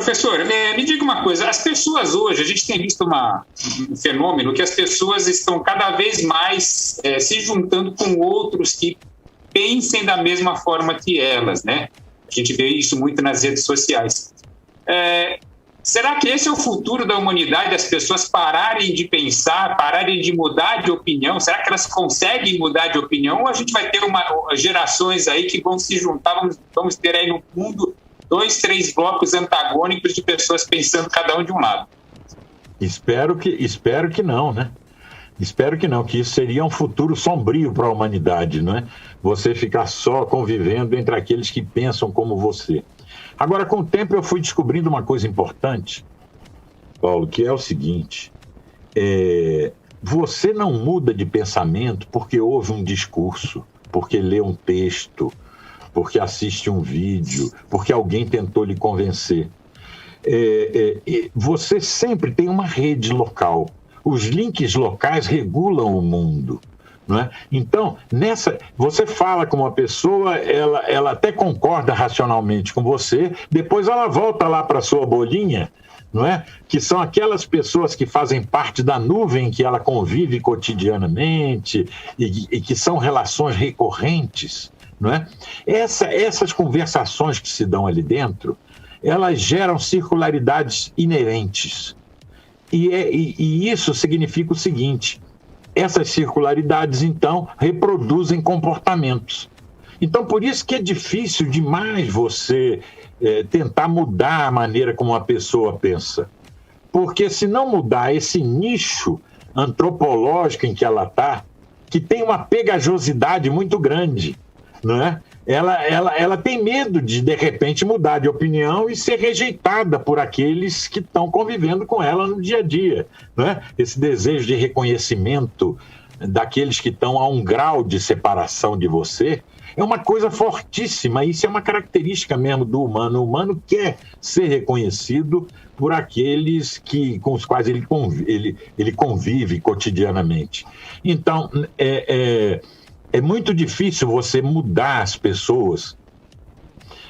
Professor, me diga uma coisa, as pessoas hoje, a gente tem visto um fenômeno que as pessoas estão cada vez mais se juntando com outros que pensem da mesma forma que elas, né? A gente vê isso muito nas redes sociais. Será que esse é o futuro da humanidade, as pessoas pararem de pensar, pararem de mudar de opinião? Será que elas conseguem mudar de opinião? Ou a gente vai ter gerações aí que vão se juntar, vamos ter aí no mundo 2, 3 blocos antagônicos de pessoas pensando cada um de um lado? Espero que não, né? Espero que não, que isso seria um futuro sombrio para a humanidade, não é? Você ficar só convivendo entre aqueles que pensam como você. Agora, com o tempo, eu fui descobrindo uma coisa importante, Paulo, que é o seguinte: você não muda de pensamento porque ouve um discurso, porque lê um texto, porque assiste um vídeo, porque alguém tentou lhe convencer. Você sempre tem uma rede local. Os links locais regulam o mundo, não é? Então, você fala com uma pessoa, ela até concorda racionalmente com você, depois ela volta lá para a sua bolinha, não é? Que são aquelas pessoas que fazem parte da nuvem que ela convive cotidianamente e que são relações recorrentes, não é? Essas conversações que se dão ali dentro, elas geram circularidades inerentes. E isso significa o seguinte: essas circularidades, então, reproduzem comportamentos. Então, por isso que é difícil demais você tentar mudar a maneira como uma pessoa pensa. Porque se não mudar esse nicho antropológico em que ela está, que tem uma pegajosidade muito grande, não é? Ela tem medo de repente, mudar de opinião e ser rejeitada por aqueles que estão convivendo com ela no dia a dia, né? Esse desejo de reconhecimento daqueles que estão a um grau de separação de você é uma coisa fortíssima. Isso é uma característica mesmo do humano. O humano quer ser reconhecido por aqueles com os quais ele convive cotidianamente. Então, é muito difícil você mudar as pessoas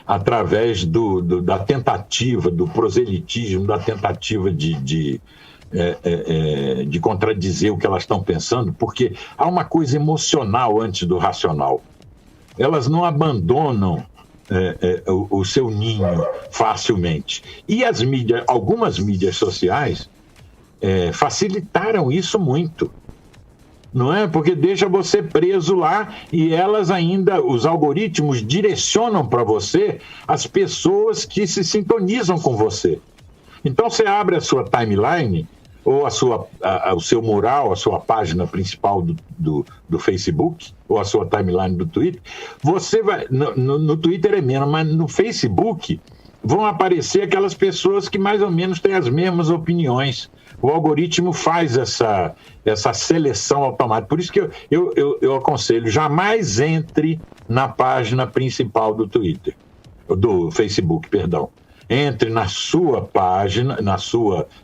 através da tentativa, do proselitismo, da tentativa de contradizer o que elas estão pensando, porque há uma coisa emocional antes do racional. Elas não abandonam o seu ninho facilmente. E algumas mídias sociais facilitaram isso muito. Não é? Porque deixa você preso lá e elas ainda, os algoritmos direcionam para você as pessoas que se sintonizam com você. Então você abre a sua timeline ou o seu mural, a sua página principal do Facebook ou a sua timeline do Twitter, você vai, no Twitter é menos, mas no Facebook vão aparecer aquelas pessoas que mais ou menos têm as mesmas opiniões. O algoritmo faz essa seleção automática. Por isso que eu aconselho, jamais entre na página principal do Facebook, perdão. Entre na sua página,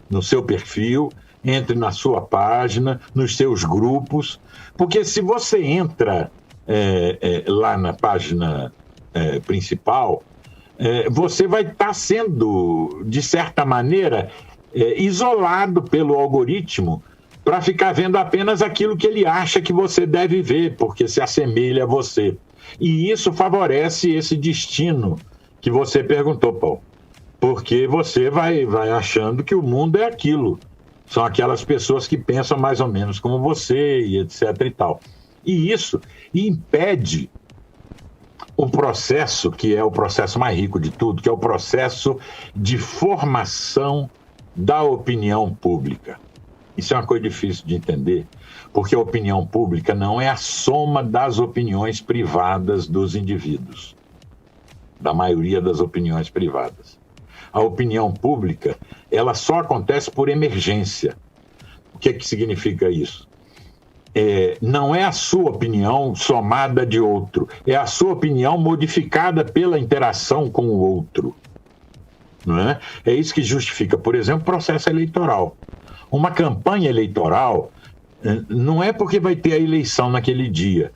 no seu perfil, entre na sua página, nos seus grupos, porque se você entra lá na página principal, você vai estar sendo, de certa maneira, isolado pelo algoritmo para ficar vendo apenas aquilo que ele acha que você deve ver, porque se assemelha a você. E isso favorece esse destino que você perguntou, Paulo. Porque você vai achando que o mundo é aquilo. São aquelas pessoas que pensam mais ou menos como você e etc. e tal. E isso impede o processo, que é o processo mais rico de tudo, que é o processo de formação da opinião pública. Isso é uma coisa difícil de entender, porque a opinião pública não é a soma das opiniões privadas dos indivíduos, da maioria das opiniões privadas. A opinião pública, ela só acontece por emergência. O que significa isso? Não é a sua opinião somada de outro, é a sua opinião modificada pela interação com o outro. Não é? É isso que justifica, por exemplo, o processo eleitoral. Uma campanha eleitoral não é porque vai ter a eleição naquele dia.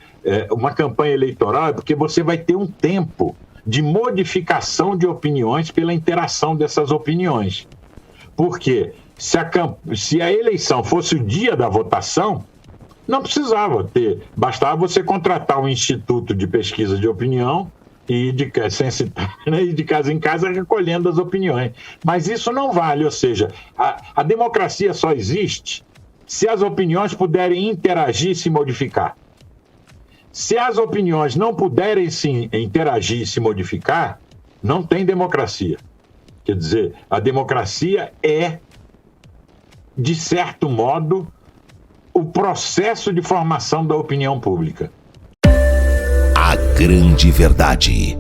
Uma campanha eleitoral é porque você vai ter um tempo de modificação de opiniões pela interação dessas opiniões. Porque se a eleição fosse o dia da votação, não precisava ter, bastava você contratar um instituto de pesquisa de opinião e de casa em casa recolhendo as opiniões. Mas isso não vale, ou seja, a democracia só existe se as opiniões puderem interagir e se modificar. Se as opiniões não puderem se interagir e se modificar, não tem democracia. Quer dizer, a democracia é, de certo modo, o processo de formação da opinião pública. A grande verdade.